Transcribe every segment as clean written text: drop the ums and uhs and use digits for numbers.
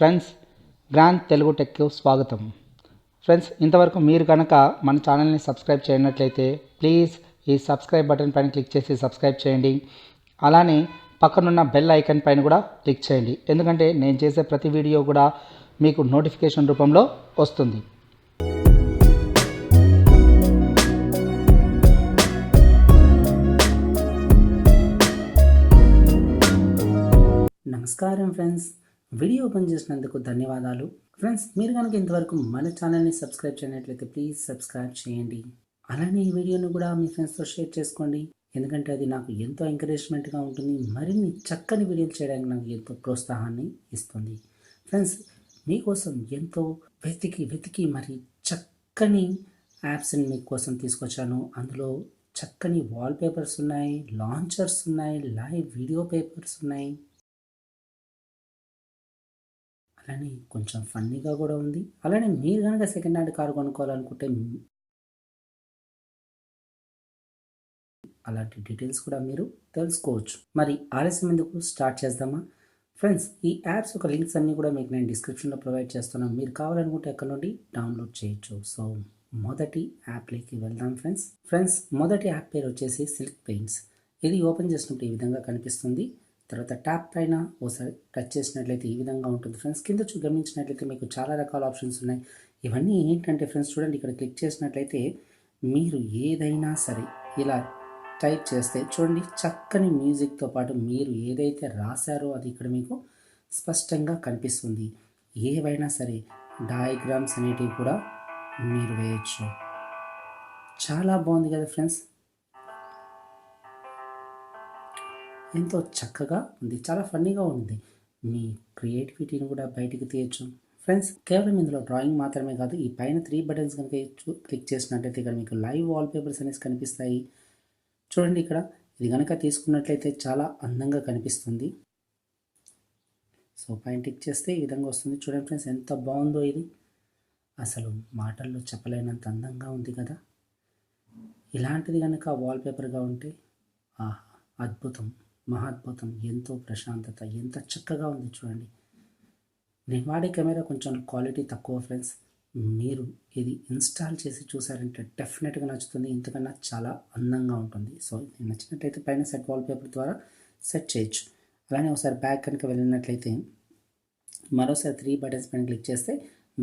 Friends, grand Telugu టెక్కి స్వాగతం. Friends, ఇంతవరకు మీరు కనుక మన ఛానల్ని సబ్స్క్రైబ్ చేయనట్లయితే ప్లీజ్ ఈ సబ్స్క్రైబ్ బటన్ పైన క్లిక్ చేసి సబ్స్క్రైబ్ చేయండి. అలానే పక్కనున్న బెల్ ఐకాన్ పైన కూడా క్లిక్ చేయండి, ఎందుకంటే నేను చేసే ప్రతి వీడియో కూడా మీకు నోటిఫికేషన్ రూపంలో వస్తుంది. నమస్కారం ఫ్రెండ్స్, వీడియో ఓపెన్ చేసినందుకు ధన్యవాదాలు. ఫ్రెండ్స్, మీరు కనుక ఇంతవరకు మన ఛానల్ని సబ్స్క్రైబ్ చేయనట్లయితే ప్లీజ్ సబ్స్క్రైబ్ చేయండి. అలానే ఈ వీడియోను కూడా మీ ఫ్రెండ్స్తో షేర్ చేసుకోండి, ఎందుకంటే అది నాకు ఎంతో ఎంకరేజ్మెంట్గా ఉంటుంది. మరిన్ని చక్కని వీడియోలు చేయడానికి నాకు ఎంతో ప్రోత్సాహాన్ని ఇస్తుంది. ఫ్రెండ్స్, మీకోసం ఎంతో వెతికి మరి చక్కని యాప్స్ని మీకోసం తీసుకొచ్చాను. అందులో చక్కని వాల్పేపర్స్ ఉన్నాయి, లాంచర్స్ ఉన్నాయి, లైవ్ వీడియో పేపర్స్ ఉన్నాయి, అలానే కొంచెం ఫన్నీగా కూడా ఉంది. అలానే మీరు కనుక సెకండ్ హ్యాండ్ కారు కొనుక్కోవాలనుకుంటే అలాంటి డీటెయిల్స్ కూడా మీరు తెలుసుకోవచ్చు. మరి ఆలస్యం ఎందుకు, స్టార్ట్ చేద్దామా? ఫ్రెండ్స్, ఈ యాప్స్ యొక్క లింక్స్ అన్నీ కూడా మీకు నేను డిస్క్రిప్షన్లో ప్రొవైడ్ చేస్తున్నాను. మీరు కావాలనుకుంటే అక్కడ నుండి డౌన్లోడ్ చేయొచ్చు. సో మొదటి యాప్లోకి వెళ్దాం ఫ్రెండ్స్. మొదటి యాప్ పేరు వచ్చేసి సిల్క్ పెయింట్స్. ఇది ఓపెన్ చేసినప్పుడు ఈ విధంగా కనిపిస్తుంది. తర్వాత ట్యాప్ పైన ఒకసారి టచ్ చేసినట్లయితే ఈ విధంగా ఉంటుంది ఫ్రెండ్స్. కింద గమనించినట్లయితే మీకు చాలా రకాల ఆప్షన్స్ ఉన్నాయి. ఇవన్నీ ఏంటంటే ఫ్రెండ్స్, చూడండి, ఇక్కడ క్లిక్ చేసినట్లయితే మీరు ఏదైనా సరే ఇలా టైప్ చేస్తే చూడండి, చక్కని మ్యూజిక్తో పాటు మీరు ఏదైతే రాశారో అది ఇక్కడ మీకు స్పష్టంగా కనిపిస్తుంది. ఏవైనా సరే డయాగ్రామ్స్ అనేటివి కూడా మీరు వేయచ్చు. చాలా బాగుంది కదా ఫ్రెండ్స్, ఎంతో చక్కగా ఉంది, చాలా ఫన్నీగా ఉంది. మీ క్రియేటివిటీని కూడా బయటికి తీయచ్చు ఫ్రెండ్స్. కేవలం ఇందులో డ్రాయింగ్ మాత్రమే కాదు, ఈ పైన 3 బటన్స్ కనుక క్లిక్ చేసినట్లయితే ఇక్కడ మీకు లైవ్ వాల్పేపర్స్ అనేవి కనిపిస్తాయి. చూడండి, ఇక్కడ ఇది కనుక తీసుకున్నట్లయితే చాలా అందంగా కనిపిస్తుంది. సో పైన టిక్ చేస్తే ఈ విధంగా వస్తుంది. చూడండి ఫ్రెండ్స్, ఎంత బాగుందో ఇది, అసలు మాటల్లో చెప్పలేనంత అందంగా ఉంది కదా. ఇలాంటిది కనుక వాల్పేపర్గా ఉంటే ఆహా, అద్భుతం, మహాద్భుతం, ఎంతో ప్రశాంతత, ఎంత చక్కగా ఉంది చూడండి. నేను వాడే కెమెరా కొంచెం క్వాలిటీ తక్కువ ఫ్రెండ్స్. మీరు ఇది ఇన్స్టాల్ చేసి చూసారంటే డెఫినెట్గా నచ్చుతుంది, ఇంతకన్నా చాలా అందంగా ఉంటుంది. సో ఇది నచ్చినట్లయితే పైన సెట్ వాల్పేపర్ ద్వారా సెట్ చేయొచ్చు. అలానే ఒకసారి బ్యాక్ కనుక వెళ్ళినట్లయితే మరోసారి 3 బటన్స్ పైన క్లిక్ చేస్తే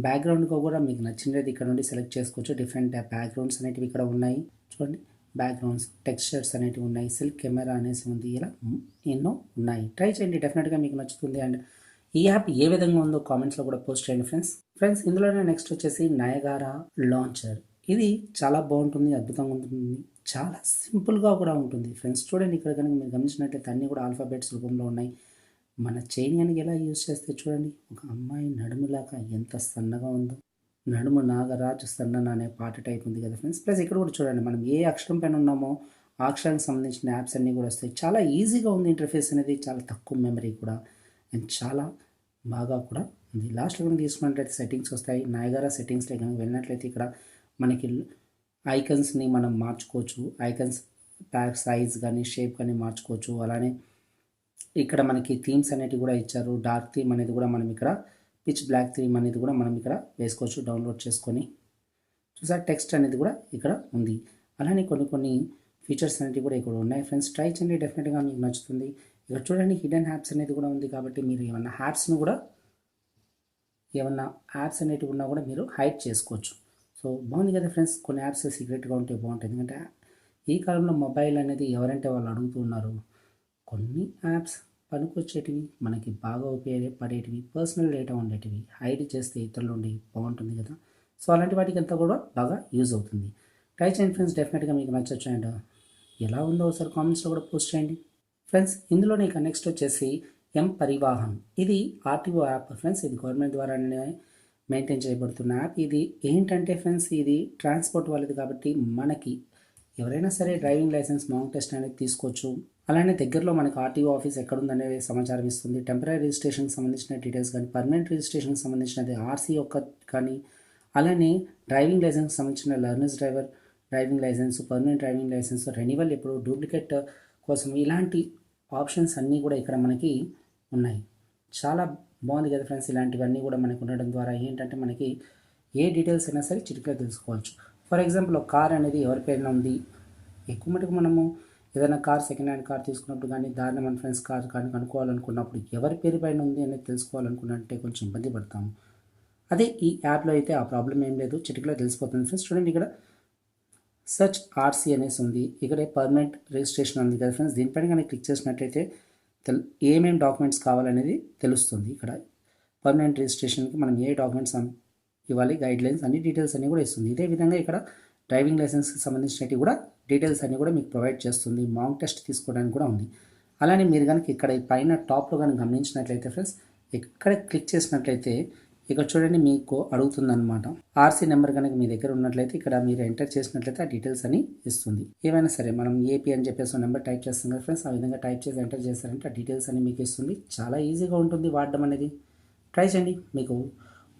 బ్యాక్గ్రౌండ్గా కూడా మీకు నచ్చినది ఇక్కడ నుండి సెలెక్ట్ చేసుకోవచ్చు. డిఫరెంట్ బ్యాక్గ్రౌండ్స్ అనేటివి ఇక్కడ ఉన్నాయి. చూడండి, బ్యాక్గ్రౌండ్స్, టెక్స్చర్స్ అనేటివి ఉన్నాయి, సిల్క్ కెమెరా అనేసి ఉంది, ఇలా ఎన్నో ఉన్నాయి. ట్రై చేయండి, డెఫినెట్గా మీకు నచ్చుతుంది. అండ్ ఈ యాప్ ఏ విధంగా ఉందో కామెంట్స్లో కూడా పోస్ట్ చేయండి ఫ్రెండ్స్. ఇందులోనే నెక్స్ట్ వచ్చేసి నయగారా లాంచర్. ఇది చాలా బాగుంటుంది, అద్భుతంగా ఉంటుంది, చాలా సింపుల్గా కూడా ఉంటుంది ఫ్రెండ్స్. చూడండి, ఇక్కడ కనుక మీరు గమనించినట్లయితే అన్నీ కూడా ఆల్ఫాబెట్స్ రూపంలో ఉన్నాయి. మన చైన్ కనుక ఎలా యూజ్ చేస్తే చూడండి, ఒక అమ్మాయి నడుములాగా ఎంత సన్నగా ఉందో, నడుము నాగరాజు సన్నన అనే పాట టైప్ ఉంది కదా ఫ్రెండ్స్. ప్లస్ ఇక్కడ కూడా చూడండి, మనం ఏ అక్షరం పైన ఉన్నామో ఆ అక్షరానికి సంబంధించిన యాప్స్ అన్నీ కూడా వస్తాయి. చాలా ఈజీగా ఉంది ఇంటర్ఫేస్ అనేది, చాలా తక్కువ మెమరీ కూడా, అండ్ చాలా బాగా కూడా ఉంది. లాస్ట్లో కనుక తీసుకున్నట్లయితే సెట్టింగ్స్ వస్తాయి. నయగారా సెట్టింగ్స్లో కనుక వెళ్ళినట్లయితే ఇక్కడ మనకి ఐకన్స్ని మనం మార్చుకోవచ్చు. ఐకన్స్ ప్యాక్ సైజ్ కానీ షేప్ కానీ మార్చుకోవచ్చు. అలానే ఇక్కడ మనకి థీమ్స్ అనేటివి కూడా ఇచ్చారు. డార్క్ థీమ్ అనేది కూడా మనం ఇక్కడ, పిచ్ బ్లాక్ థీమ్ అనేది కూడా మనం ఇక్కడ వేసుకోవచ్చు డౌన్లోడ్ చేసుకొని. చూసారు, టెక్స్ట్ అనేది కూడా ఇక్కడ ఉంది. అలానే కొన్ని ఫీచర్స్ అనేవి కూడా ఇక్కడ ఉన్నాయి ఫ్రెండ్స్. ట్రై చేయండి, డెఫినెట్గా మీకు నచ్చుతుంది. ఇక్కడ చూడండి, హిడెన్ యాప్స్ అనేది కూడా ఉంది, కాబట్టి మీరు ఏమన్నా యాప్స్ అనేటివి ఉన్నా కూడా మీరు హైడ్ చేసుకోవచ్చు. సో బాగుంది కదా ఫ్రెండ్స్. కొన్ని యాప్స్ సీక్రెట్గా ఉంటే బాగుంటుంది, ఎందుకంటే ఈ కాలంలో మొబైల్ అనేది ఎవరంటే వాళ్ళు అడుగుతూ ఉన్నారు. కొన్ని యాప్స్ పనికొచ్చేటివి, మనకి బాగా ఉపయోగపడేటివి, పర్సనల్ డేటా ఉండేటివి హైడ్ చేస్తే ఇతరుల నుండి బాగుంటుంది కదా. సో అలాంటి వాటికి అంతా కూడా బాగా యూజ్ అవుతుంది. ట్రై చేయండి ఫ్రెండ్స్, డెఫినెట్గా మీకు నచ్చచ్చు. అండ్ ఎలా ఉందో ఒకసారి కామెంట్స్లో కూడా పోస్ట్ చేయండి ఫ్రెండ్స్. ఇందులోనే ఇక నెక్స్ట్ వచ్చేసి పరివాహన్. ఇది ఆర్టీఓ యాప్ ఫ్రెండ్స్. ఇది గవర్నమెంట్ ద్వారానే మెయింటైన్ చేయబడుతున్న యాప్. ఇది ఏంటంటే ఫ్రెండ్స్, ఇది ట్రాన్స్పోర్ట్ వాళ్ళది, కాబట్టి మనకి ఎవరైనా సరే డ్రైవింగ్ లైసెన్స్ మాంక్ టెస్ట్ అనేది తీసుకోవచ్చు. అలానే దగ్గరలో మనకు ఆర్టీఓ ఆఫీస్ ఎక్కడుందనే సమాచారం ఇస్తుంది. టెంపరీ రిజిస్ట్రేషన్కి సంబంధించిన డీటెయిల్స్ కానీ, పర్మనెంట్ రిజిస్ట్రేషన్కి సంబంధించినది ఆర్సీ కానీ, అలానే డ్రైవింగ్ లైసెన్స్కి సంబంధించిన learners driving licence, permanent driving licence renewal, ఇప్పుడు డూప్లికేట్ కోసం, ఇలాంటి ఆప్షన్స్ అన్నీ కూడా ఇక్కడ మనకి ఉన్నాయి. చాలా బాగుంది కదా ఫ్రెండ్స్. ఇలాంటివన్నీ కూడా మనకు ఉండడం ద్వారా ఏంటంటే మనకి ఏ డీటెయిల్స్ అయినా సరే చిటికలో తెలుసుకోవచ్చు. ఫర్ ఎగ్జాంపుల్ ఒక కార్ అనేది ఎవరి పేరున ఉంది, ఎక్కువ మటుకు మనము ఏదైనా కార్ సెకండ్ హ్యాండ్ కార్ తీసుకున్నప్పుడు కానీ దారిని మన ఫ్రెండ్స్ కార్ కానీ కనుక్కోవాలనుకున్నప్పుడు ఎవరి పేరు పైన ఉంది అనేది తెలుసుకోవాలనుకున్నట్టే కొంచెం ఇబ్బంది పడతాము. అదే ఈ యాప్లో అయితే ఆ ప్రాబ్లం ఏం లేదు, చిటికలో తెలిసిపోతుంది ఫ్రెండ్స్. చూడండి ఇక్కడ సర్చ్ ఆర్సీ అనేసి ఉంది, ఇక్కడ పర్మనెంట్ రిజిస్ట్రేషన్ ఉంది కదా ఫ్రెండ్స్. దీనిపైన కానీ క్లిక్ చేసినట్లయితే ఏమేమి డాక్యుమెంట్స్ కావాలనేది తెలుస్తుంది. ఇక్కడ పర్మనెంట్ రిజిస్ట్రేషన్కి మనం ఏ డాక్యుమెంట్స్ ఇవ్వాలి, గైడ్ లైన్స్ అన్ని డీటెయిల్స్ అన్నీ కూడా ఇస్తుంది. ఇదే విధంగా ఇక్కడ డ్రైవింగ్ లైసెన్స్కి సంబంధించినవి కూడా డీటెయిల్స్ అన్నీ కూడా మీకు ప్రొవైడ్ చేస్తుంది. మాంక్ టెస్ట్ తీసుకోవడానికి కూడా ఉంది. అలానే మీరు కనుక ఇక్కడ పైన టాప్లో కనుక గమనించినట్లయితే ఫ్రెండ్స్, ఇక్కడ క్లిక్ చేసినట్లయితే ఇక్కడ చూడండి మీకు అడుగుతుందన్నమాట. ఆర్సీ నెంబర్ కనుక మీ దగ్గర ఉన్నట్లయితే ఇక్కడ మీరు ఎంటర్ చేసినట్లయితే ఆ డీటెయిల్స్ అని ఇస్తుంది. ఏమైనా సరే మనం ఏపీ అని చెప్పేసి నెంబర్ టైప్ చేస్తాం కదా ఫ్రెండ్స్, ఆ విధంగా టైప్ చేసి ఎంటర్ చేస్తారంటే ఆ డీటెయిల్స్ అని మీకు ఇస్తుంది. చాలా ఈజీగా ఉంటుంది వాడడం అనేది. ట్రై చేయండి, మీకు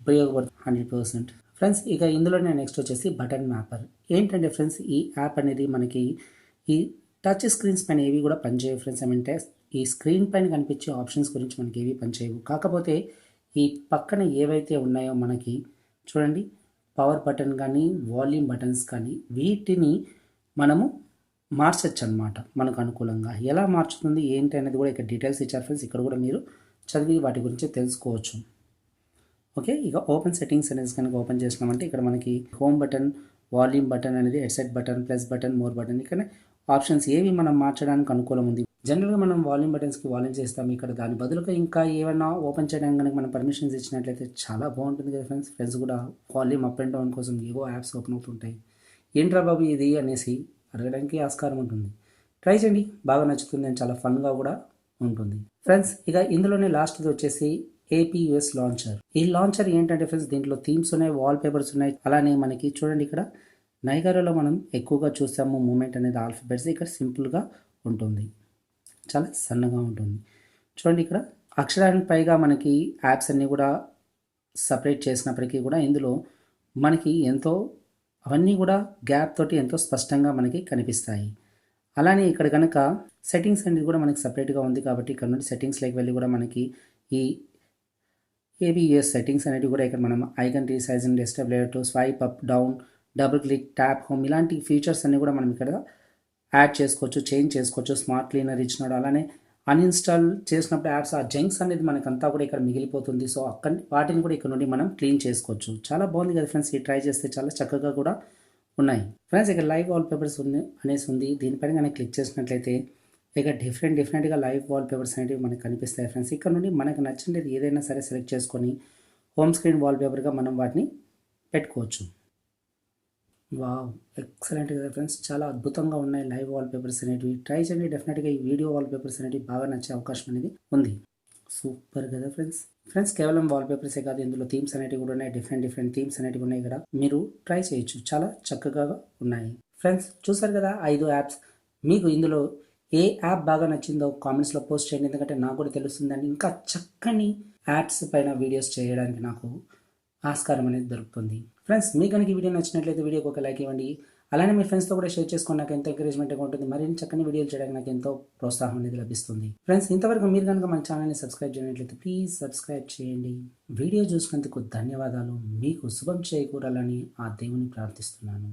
ఉపయోగపడుతుంది 100%. ఫ్రెండ్స్ ఇక ఇందులోనే నెక్స్ట్ వచ్చేసి బటన్ మ్యాపర్. ఏంటంటే ఫ్రెండ్స్ ఈ యాప్ అనేది మనకి ఈ టచ్ స్క్రీన్స్ పైన ఏవి కూడా పనిచేయవు ఫ్రెండ్స్. ఏమంటే ఈ స్క్రీన్ పైన కనిపించే ఆప్షన్స్ గురించి మనకి ఏవి పనిచేయవు. కాకపోతే ఈ పక్కన ఏవైతే ఉన్నాయో మనకి చూడండి, పవర్ బటన్ కానీ వాల్యూమ్ బటన్స్ కానీ వీటిని మనము మార్చచ్చు అనమాట మనకు అనుకూలంగా. ఎలా మార్చుతుంది ఏంటి అనేది కూడా ఇక్కడ డీటెయిల్స్ ఇచ్చారు ఫ్రెండ్స్. ఇక్కడ కూడా మీరు చదివి వాటి గురించి తెలుసుకోవచ్చు. ఓకే, ఇక ఓపెన్ సెట్టింగ్స్ అనేది కనుక ఓపెన్ చేసినామంటే ఇక్కడ మనకి హోమ్ బటన్, వాల్యూమ్ బటన్ అనేది, headset button, plus button, more button, ఇక్కడ ఆప్షన్స్ ఏవి మనం మార్చడానికి అనుకూలం ఉంది. జనరల్గా మనం వాల్యూమ్ బటన్స్కి వాల్యూమ్ చేస్తాం, ఇక్కడ దాని బదులుగా ఇంకా ఏమైనా ఓపెన్ చేయడానికి కనుక మనం పర్మిషన్స్ ఇచ్చినట్లయితే చాలా బాగుంటుంది కదా ఫ్రెండ్స్. ఫ్రెండ్స్ కూడా వాల్యూమ్ అప్ అండ్ డౌన్ కోసం ఏవో యాప్స్ ఓపెన్ అవుతుంటాయి, ఏంట్రా బాబు ఇది అనేసి అడగడానికి ఆస్కారం ఉంటుంది. ట్రై చేయండి, బాగా నచ్చుతుంది అండ్ చాలా ఫన్గా కూడా ఉంటుంది ఫ్రెండ్స్. ఇక ఇందులోనే లాస్ట్ది వచ్చేసి ఏపీయూఎస్ లాంచర్. ఈ లాంచర్ ఏంటంటే ఫ్రెండ్స్ దీంట్లో థీమ్స్ ఉన్నాయి, వాల్ పేపర్స్ ఉన్నాయి. అలానే మనకి చూడండి ఇక్కడ నైగారాలో మనం ఎక్కువగా చూస్తాము మూమెంట్ అనేది ఆల్ఫాబెట్స్, ఇక్కడ సింపుల్గా ఉంటుంది, చాలా సన్నగా ఉంటుంది. చూడండి ఇక్కడ అక్షరానికి పైగా మనకి యాప్స్ అన్నీ కూడా సపరేట్ చేసినప్పటికీ కూడా ఇందులో మనకి ఎంతో అవన్నీ కూడా గ్యాప్ తోటి ఎంతో స్పష్టంగా మనకి కనిపిస్తాయి. అలానే ఇక్కడ కనుక సెట్టింగ్స్ అనేది కూడా మనకి సపరేట్గా ఉంది కాబట్టి ఇక్కడ నుండి సెట్టింగ్స్లోకి వెళ్ళి కూడా మనకి ఈ ఏబిఎస్ సెట్టింగ్స్ అనేవి కూడా ఇక్కడ మనం icon resize and desktop layout, swipe up down, double click, tap home ఇలాంటి ఫీచర్స్ అన్నీ కూడా మనం ఇక్కడ యాడ్ చేసుకోవచ్చు, చేంజ్ చేసుకోవచ్చు. స్మార్ట్ క్లీనర్ ఇచ్చినాడు. అలానే అన్ఇన్స్టాల్ చేసినప్పుడు యాప్స్ ఆ జంక్స్ అనేది మనకంతా కూడా ఇక్కడ మిగిలిపోతుంది. సో అక్కడ వాటిని కూడా ఇక్కడ నుండి మనం క్లీన్ చేసుకోవచ్చు. చాలా బాగుంది కదా ఫ్రెండ్స్, ఇది ట్రై చేస్తే చాలా చక్కగా కూడా ఉన్నాయి ఫ్రెండ్స్. ఇక్కడ లైవ్ వాల్ పేపర్స్ ఉంది అనేసి ఉంది, దీనిపైన కనుక క్లిక్ చేసినట్లయితే ఇక డిఫరెంట్గా లైవ్ వాల్ పేపర్స్ అనేవి మనకు కనిపిస్తాయి ఫ్రెండ్స్. ఇక్కడ నుండి మనకు నచ్చినది ఏదైనా సరే సెలెక్ట్ చేసుకొని హోమ్ స్క్రీన్ వాల్ పేపర్గా మనం వాటిని పెట్టుకోవచ్చు. వావ్, ఎక్సలెంట్ కదా ఫ్రెండ్స్, చాలా అద్భుతంగా ఉన్నాయి లైవ్ వాల్ పేపర్స్ అనేటివి. ట్రై చేయండి, డెఫినెట్గా ఈ వీడియో వాల్ పేపర్స్ అనేవి బాగా నచ్చే అవకాశం అనేది ఉంది. సూపర్ కదా ఫ్రెండ్స్ కేవలం వాల్ పేపర్సే కాదు, ఇందులో థీమ్స్ అనేటివి కూడా ఉన్నాయి. డిఫరెంట్ థీమ్స్ అనేటివి ఉన్నాయి. ఇక్కడ మీరు ట్రై చేయొచ్చు, చాలా చక్కగా ఉన్నాయి ఫ్రెండ్స్. చూసారు కదా 5 యాప్స్. మీకు ఇందులో ఏ యాప్ బాగా నచ్చిందో కామెంట్స్లో పోస్ట్ చేయండి, ఎందుకంటే నాకు కూడా తెలుస్తుందండి. ఇంకా చక్కని యాప్స్ పైన వీడియోస్ చేయడానికి నాకు ఆస్కారం అనేది దొరుకుతుంది ఫ్రెండ్స్. మీకు కనుక ఈ వీడియో నచ్చినట్లయితే వీడియోకి ఒక లైక్ ఇవ్వండి. అలానే మీ ఫ్రెండ్స్తో కూడా షేర్ చేసుకుని నాకు ఎంతో ఎంకరేజ్మెంట్గా ఉంటుంది. మరిన్ని చక్కని వీడియోలు చేయడానికి నాకు ఎంతో ప్రోత్సాహం అనేది లభిస్తుంది ఫ్రెండ్స్. ఇంతవరకు మీరు కనుక మన ఛానల్ని సబ్స్క్రైబ్ చేయనట్లయితే ప్లీజ్ సబ్స్క్రైబ్ చేయండి. వీడియో చూసినందుకు ధన్యవాదాలు. మీకు శుభం చేకూరాలని ఆ దేవుని ప్రార్థిస్తున్నాను.